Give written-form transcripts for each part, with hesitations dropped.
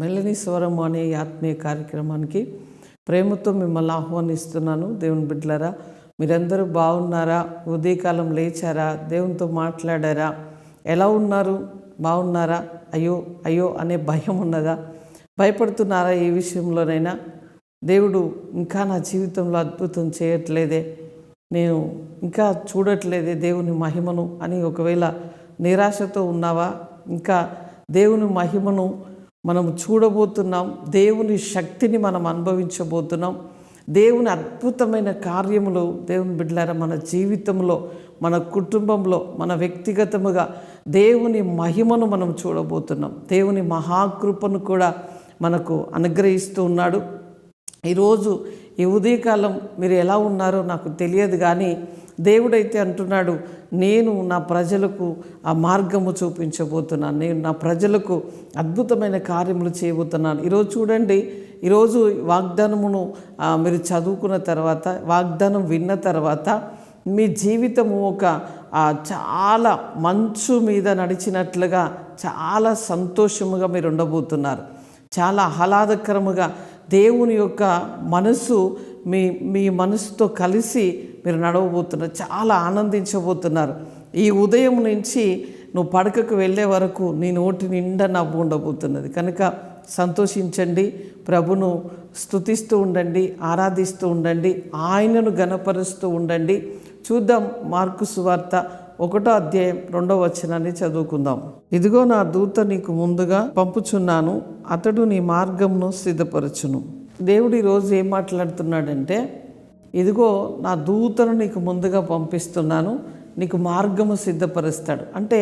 మెల్లని స్వరం అనే ఆత్మీయ కార్యక్రమానికి ప్రేమతో మిమ్మల్ని ఆహ్వానిస్తున్నాను. దేవుని బిడ్డలారా, మీరందరూ బాగున్నారా? ఉదయకాలం లేచారా? దేవునితో మాట్లాడారా? ఎలా ఉన్నారు? బాగున్నారా? అయ్యో అయ్యో అనే భయం ఉన్నదా? భయపడుతున్నారా? ఏ విషయంలోనైనా దేవుడు ఇంకా నా జీవితంలో అద్భుతం చేయట్లేదే, నేను ఇంకా చూడట్లేదే దేవుని మహిమను అని ఒకవేళ నిరాశతో ఉన్నావా? ఇంకా దేవుని మహిమను మనం చూడబోతున్నాం, దేవుని శక్తిని మనం అనుభవించబోతున్నాం. దేవుని అద్భుతమైన కార్యములు దేవుని బిడ్డలారా మన జీవితంలో, మన కుటుంబంలో, మన వ్యక్తిగతముగా దేవుని మహిమను మనం చూడబోతున్నాం. దేవుని మహాకృపను కూడా మనకు అనుగ్రహిస్తూ ఉన్నాడు. ఈరోజు ఈ ఉదయకాలం మీరు ఎలా ఉన్నారో నాకు తెలియదు, కానీ దేవుడైతే అంటున్నాడు, నేను నా ప్రజలకు ఆ మార్గము చూపించబోతున్నాను, నేను నా ప్రజలకు అద్భుతమైన కార్యములు చేయబోతున్నాను. ఈరోజు చూడండి, ఈరోజు వాగ్దానమును మీరు చదువుకున్న తర్వాత, వాగ్దానం విన్న తర్వాత మీ జీవితము ఒక చాలా మంచు మీద నడిచినట్లుగా చాలా సంతోషముగా మీరు ఉండబోతున్నారు. చాలా ఆహ్లాదకరముగా దేవుని యొక్క మనసు మీ మనసుతో కలిసి మీరు నడవబోతున్నారు, చాలా ఆనందించబోతున్నారు. ఈ ఉదయం నుంచి నువ్వు పడకకు వెళ్ళే వరకు నీ నోటి నిండా నవ్వు ఉండబోతున్నది. కనుక సంతోషించండి, ప్రభును స్తుతిస్తూ ఉండండి, ఆరాధిస్తూ ఉండండి, ఆయనను ఘనపరుస్తూ ఉండండి. చూద్దాం, మార్కు సువార్త 1వ అధ్యాయం 2వ వచనాన్ని చదువుకుందాం. ఇదిగో నా దూత నీకు ముందుగా పంపుచున్నాను, అతడు నీ మార్గమును సిద్ధపరచును. దేవుడు ఈరోజు ఏం మాట్లాడుతున్నాడంటే, ఇదిగో నా దూతను నీకు ముందుగా పంపిస్తున్నాను, నీకు మార్గము సిద్ధపరుస్తాడు. అంటే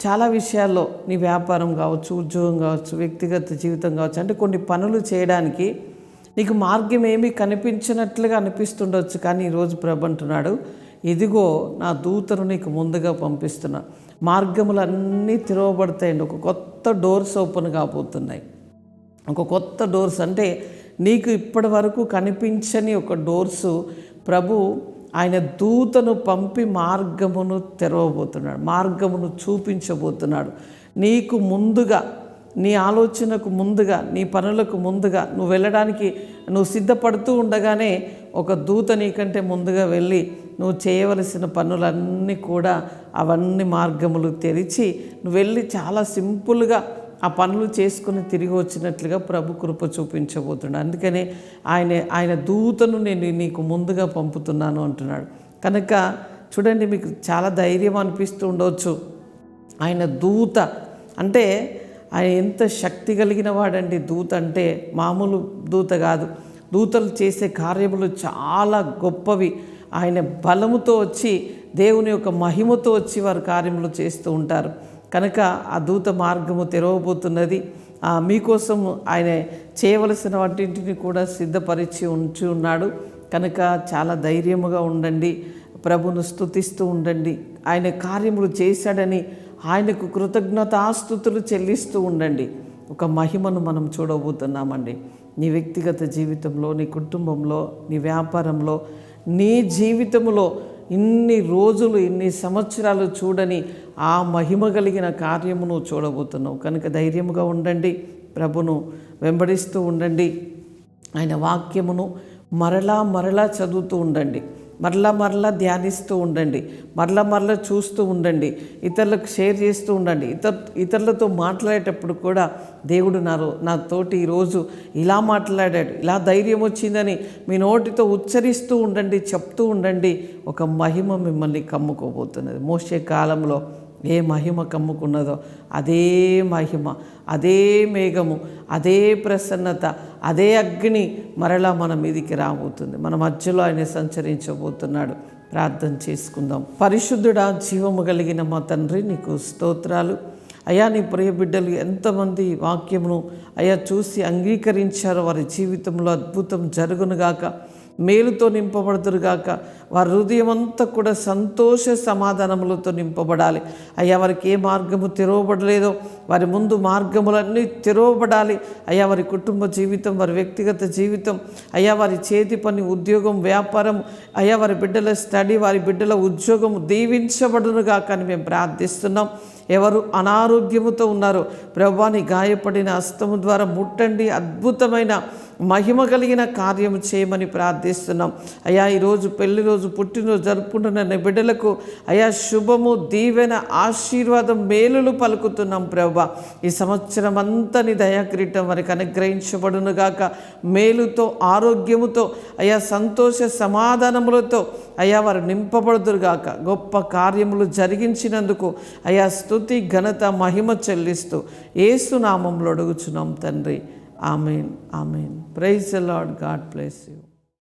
చాలా విషయాల్లో, నీ వ్యాపారం కావచ్చు, ఉద్యోగం కావచ్చు, వ్యక్తిగత జీవితం కావచ్చు, అంటే కొన్ని పనులు చేయడానికి నీకు మార్గం ఏమీ కనిపించినట్లుగా అనిపిస్తుండొచ్చు, కానీ ఈరోజు ప్రభు అంటున్నాడు, ఇదిగో నా దూతను నీకు ముందుగా పంపిస్తున్నా, మార్గములన్నీ తెరవబడతాయండి. ఒక కొత్త డోర్స్ ఓపెన్ కాబోతున్నాయి. ఒక కొత్త డోర్స్ అంటే నీకు ఇప్పటి వరకు కనిపించని ఒక డోర్సు ప్రభు ఆయన దూతను పంపి మార్గమును తెరవబోతున్నాడు, మార్గమును చూపించబోతున్నాడు. నీకు ముందుగా, నీ ఆలోచనకు ముందుగా, నీ పనులకు ముందుగా, నువ్వు వెళ్ళడానికి నువ్వు సిద్ధపడుతూ ఉండగానే ఒక దూత నీకంటే ముందుగా వెళ్ళి నువ్వు చేయవలసిన పనులన్నీ కూడా అవన్నీ మార్గములు తెరిచి నువ్వు వెళ్ళి చాలా సింపుల్గా ఆ పనులు చేసుకుని తిరిగి వచ్చినట్లుగా ప్రభు కృప చూపించబోతున్నాడు. అందుకనే ఆయన దూతను నేను నీకు ముందుగా పంపుతున్నాను అంటున్నాడు. కనుక చూడండి, మీకు చాలా ధైర్యం అనిపిస్తూ ఉండవచ్చు. ఆయన దూత అంటే ఆయన ఎంత శక్తి కలిగిన వాడండి. దూత అంటే మామూలు దూత కాదు. దూతలు చేసే కార్యములు చాలా గొప్పవి. ఆయన బలముతో వచ్చి, దేవుని యొక్క మహిమతో వచ్చి వారు కార్యములు చేస్తూ ఉంటారు. కనుక ఆ దూత మార్గము తెరవబోతున్నది. మీకోసం ఆయన చేయవలసిన వాటింటిని కూడా సిద్ధపరిచి ఉంచి ఉన్నాడు. కనుక చాలా ధైర్యముగా ఉండండి, ప్రభును స్తుతిస్తూ ఉండండి, ఆయన కార్యములు చేశాడని ఆయనకు కృతజ్ఞతాస్తుతులు చెల్లిస్తూ ఉండండి. ఒక మహిమను మనం చూడబోతున్నామండి. నీ వ్యక్తిగత జీవితంలో, నీ కుటుంబంలో, నీ వ్యాపారంలో, నీ జీవితంలో ఇన్ని రోజులు, ఇన్ని సంవత్సరాలు చూడని ఆ మహిమ కలిగిన కార్యమును చూడబోతున్నావు. కనుక ధైర్యముగా ఉండండి, ప్రభును వెంబడిస్తూ ఉండండి, ఆయన వాక్యమును మరలా చదువుతూ ఉండండి, మరలా ధ్యానిస్తూ ఉండండి, మరలా చూస్తూ ఉండండి, ఇతరులకు షేర్ చేస్తూ ఉండండి. ఇతరులతో మాట్లాడేటప్పుడు కూడా దేవుడు నాతోటి ఈరోజు ఇలా మాట్లాడాడు, ఇలా ధైర్యం వచ్చిందని మీ నోటితో ఉచ్చరిస్తూ ఉండండి, చెప్తూ ఉండండి. ఒక మహిమ మిమ్మల్ని కమ్ముకోబోతున్నది. మోషే కాలంలో ఏ మహిమ కమ్ముకున్నదో అదే మహిమ, అదే మేఘము, అదే ప్రసన్నత, అదే అగ్ని మరలా మన మీదికి రాబోతుంది. మన మధ్యలో ఆయన సంచరించబోతున్నాడు. ప్రార్థన చేసుకుందాం. పరిశుద్ధుడా, జీవము కలిగిన మా తండ్రి, నీకు స్తోత్రాలు అయ్యా. నీ ప్రియ బిడ్డలు ఎంతమంది వాక్యమును అయ్యా చూసి అంగీకరించారో వారి జీవితంలో అద్భుతం జరుగునుగాక, మేలుతో నింపబడుతురుగాక. వారి హృదయం అంతా కూడా సంతోష సమాధానములతో నింపబడాలి అయ్యా. వారికి ఏ మార్గము తెరవబడలేదో వారి ముందు మార్గములన్నీ తెరవబడాలి అయ్యా. వారి కుటుంబ జీవితం, వారి వ్యక్తిగత జీవితం అయ్యా, వారి చేతి పని, ఉద్యోగం, వ్యాపారం అయ్యా, వారి బిడ్డల స్టడీ, వారి బిడ్డల ఉద్యోగం దీవించబడునుగాక అని మేము ప్రార్థిస్తున్నాం. ఎవరు అనారోగ్యముతో ఉన్నారో ప్రభువా నీ గాయపడిన హస్తము ద్వారా ముట్టండి, అద్భుతమైన మహిమ కలిగిన కార్యము చేయమని ప్రార్థిస్తున్నాం అయ్యా. ఈరోజు పెళ్లి రోజు, పుట్టినరోజు జరుపుకుంటున్న నీ బిడ్డలకు అయ్యా శుభము, దీవెన, ఆశీర్వాదం, మేలులు పలుకుతున్నాం ప్రభువా. ఈ సంవత్సరం అంతా నీ దయాకిరీటం వారికి అనుగ్రహించబడును గాక. మేలుతో, ఆరోగ్యముతో అయ్యా సంతోష సమాధానములతో అయ్యా వారు నింపబడుదురుగాక. గొప్ప కార్యములు జరిగించినందుకు అయ్యా స్తుతి, ఘనత, మహిమ చెల్లిస్తూ యేసు నామములో అడుగుచున్నాం తండ్రి. Amen, amen. Praise the Lord. God bless you.